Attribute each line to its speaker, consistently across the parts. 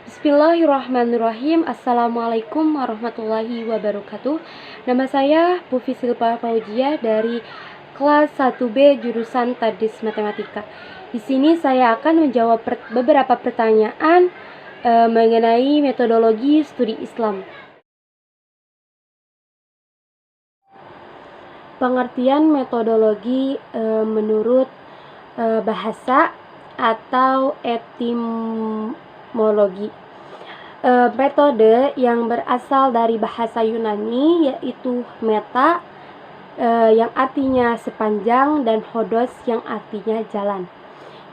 Speaker 1: Bismillahirrahmanirrahim. Assalamualaikum warahmatullahi wabarakatuh. Nama saya Pufi Silpa Fauzia dari kelas 1B jurusan Tadris Matematika. Di sini saya akan menjawab beberapa pertanyaan mengenai metodologi studi Islam. Pengertian metodologi menurut bahasa atau etimologi. Metode yang berasal dari bahasa Yunani yaitu meta yang artinya sepanjang dan hodos yang artinya jalan.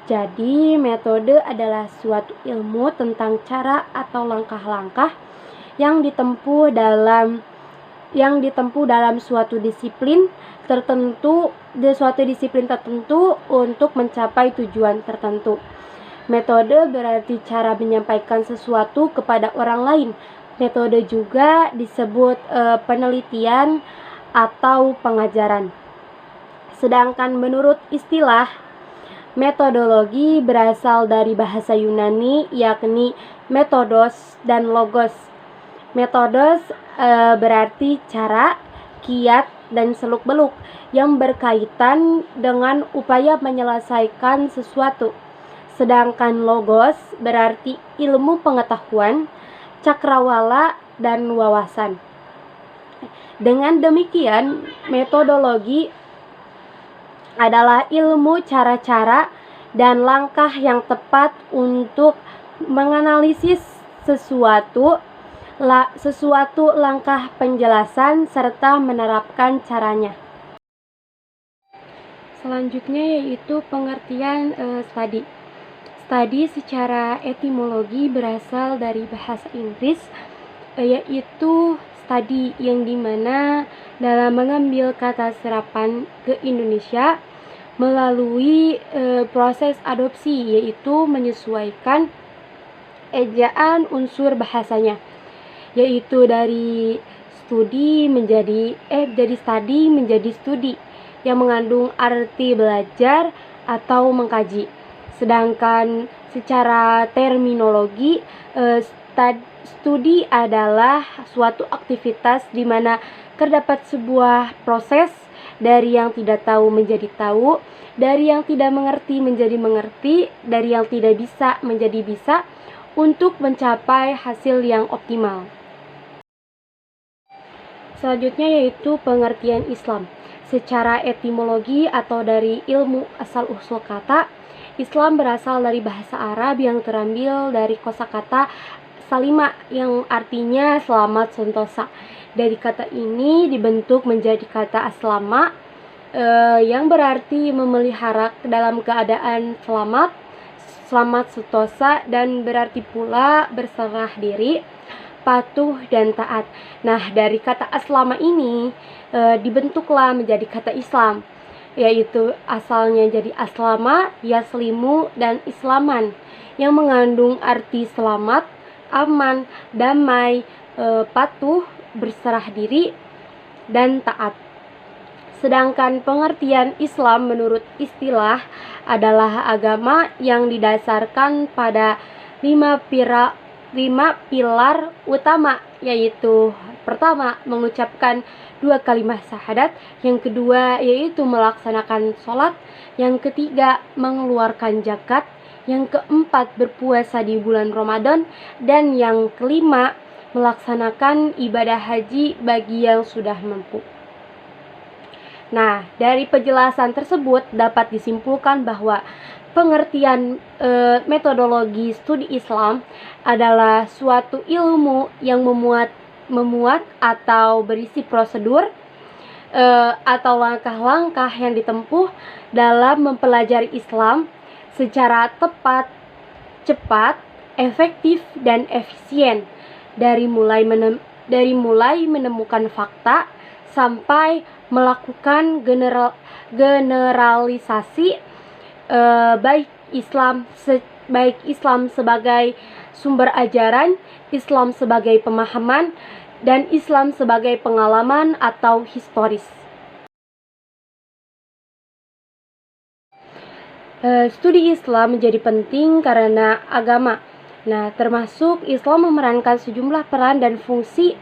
Speaker 1: Jadi metode adalah suatu ilmu tentang cara atau langkah-langkah yang ditempuh dalam suatu disiplin tertentu untuk mencapai tujuan tertentu. Metode berarti cara menyampaikan sesuatu kepada orang lain. Metode juga disebut penelitian atau pengajaran. Sedangkan menurut istilah, metodologi berasal dari bahasa Yunani yakni metodos dan logos. Metodos berarti cara, kiat, dan seluk-beluk yang berkaitan dengan upaya menyelesaikan sesuatu. Sedangkan logos berarti ilmu pengetahuan, cakrawala, dan wawasan. Dengan demikian, metodologi adalah ilmu cara-cara dan langkah yang tepat untuk menganalisis sesuatu langkah penjelasan serta menerapkan caranya. Selanjutnya yaitu pengertian studi. Studi secara etimologi berasal dari bahasa Inggris yaitu study, yang dimana dalam mengambil kata serapan ke Indonesia melalui proses adopsi yaitu menyesuaikan ejaan unsur bahasanya, yaitu dari studi menjadi studi yang mengandung arti belajar atau mengkaji. Sedangkan secara terminologi, studi adalah suatu aktivitas di mana terdapat sebuah proses dari yang tidak tahu menjadi tahu, dari yang tidak mengerti menjadi mengerti, dari yang tidak bisa menjadi bisa untuk mencapai hasil yang optimal. Selanjutnya yaitu pengertian Islam. Secara etimologi atau dari ilmu asal-usul kata, Islam berasal dari bahasa Arab yang terambil dari kosakata salima yang artinya selamat sentosa. Dari kata ini dibentuk menjadi kata aslama yang berarti memelihara dalam keadaan selamat sentosa, dan berarti pula berserah diri, patuh, dan taat. Nah, dari kata aslama ini dibentuklah menjadi kata Islam, yaitu asalnya jadi aslama, yaslimu, dan islaman, yang mengandung arti selamat, aman, damai, patuh, berserah diri, dan taat. Sedangkan pengertian Islam menurut istilah adalah agama yang didasarkan pada 5 pilar utama, yaitu pertama mengucapkan 2 kalimat syahadat, yang kedua yaitu melaksanakan sholat, yang ketiga mengeluarkan zakat, yang keempat berpuasa di bulan Ramadan, dan yang kelima melaksanakan ibadah haji bagi yang sudah mampu. Nah, dari penjelasan tersebut dapat disimpulkan bahwa pengertian metodologi studi Islam adalah suatu ilmu yang memuat atau berisi prosedur atau langkah-langkah yang ditempuh dalam mempelajari Islam secara tepat, cepat, efektif, dan efisien, dari mulai menemukan fakta sampai melakukan generalisasi baik Islam sebagai sumber ajaran, Islam sebagai pemahaman, dan Islam sebagai pengalaman atau historis. Studi Islam menjadi penting karena agama Nah, termasuk Islam memerankan sejumlah peran dan fungsi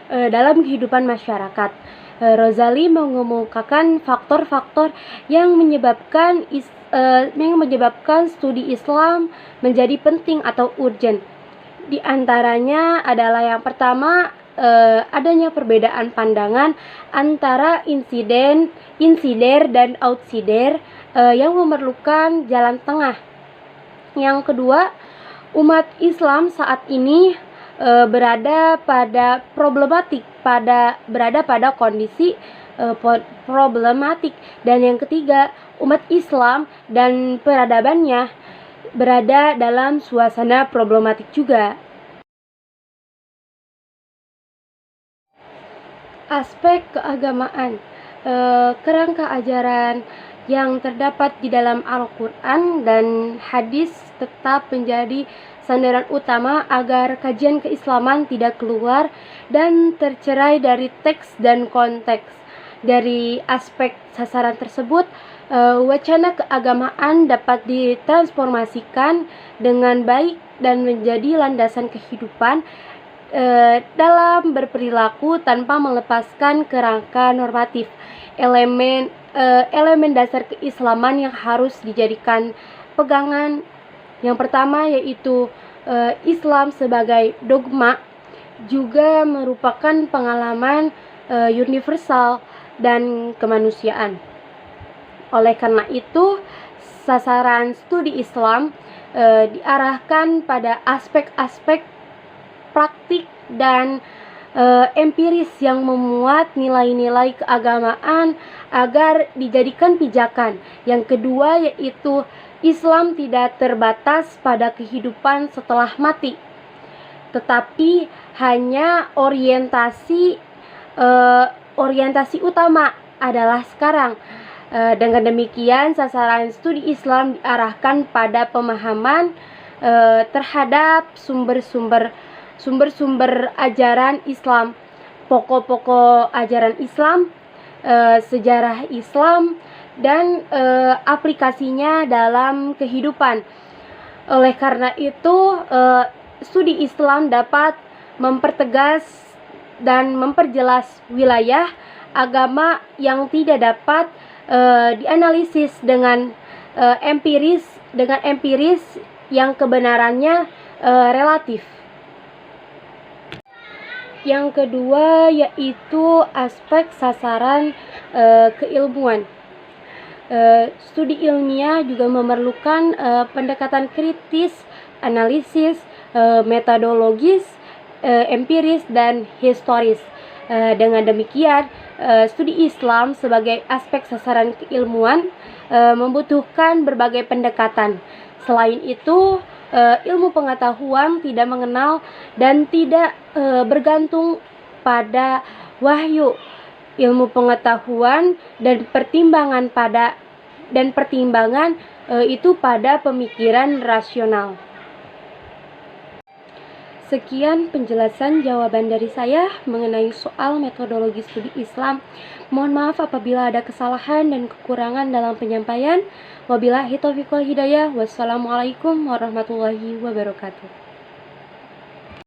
Speaker 1: dalam kehidupan masyarakat. Rozali mengemukakan faktor-faktor yang menyebabkan studi Islam menjadi penting atau urgent. Di antaranya adalah yang pertama, adanya perbedaan pandangan antara insider dan outsider yang memerlukan jalan tengah. Yang kedua, umat Islam saat ini berada pada kondisi problematik. Dan yang ketiga, umat Islam dan peradabannya berada dalam suasana problematik juga. Aspek keagamaan, kerangka ajaran yang terdapat di dalam Al-Quran dan hadis tetap menjadi sandaran utama agar kajian keislaman tidak keluar dan tercerai dari teks dan konteks. Dari aspek sasaran tersebut, wacana keagamaan dapat ditransformasikan dengan baik dan menjadi landasan kehidupan dalam berperilaku tanpa melepaskan kerangka normatif. Elemen dasar keislaman yang harus dijadikan pegangan yang pertama yaitu Islam sebagai dogma juga merupakan pengalaman universal dan kemanusiaan. Oleh karena itu, sasaran studi Islam diarahkan pada aspek-aspek praktik dan empiris yang memuat nilai-nilai keagamaan agar dijadikan pijakan. Yang kedua yaitu Islam tidak terbatas pada kehidupan setelah mati, tetapi hanya orientasi utama adalah sekarang. Dengan demikian, sasaran studi Islam diarahkan pada pemahaman terhadap sumber-sumber ajaran Islam, pokok-pokok ajaran Islam, sejarah Islam, dan aplikasinya dalam kehidupan. Oleh karena itu, studi Islam dapat mempertegas dan memperjelas wilayah agama yang tidak dapat dianalisis dengan empiris yang kebenarannya relatif. Yang kedua yaitu aspek sasaran keilmuan. Studi ilmiah juga memerlukan pendekatan kritis, analisis, metodologis, empiris, dan historis. Dengan demikian, studi Islam sebagai aspek sasaran keilmuan membutuhkan berbagai pendekatan. Selain itu, ilmu pengetahuan tidak mengenal dan tidak bergantung pada wahyu. Ilmu pengetahuan dan pertimbangan itu pada pemikiran rasional. Sekian penjelasan jawaban dari saya mengenai soal metodologi studi Islam. Mohon maaf apabila ada kesalahan dan kekurangan dalam penyampaian. Wabillahi taufiq wal hidayah. Wassalamualaikum warahmatullahi wabarakatuh.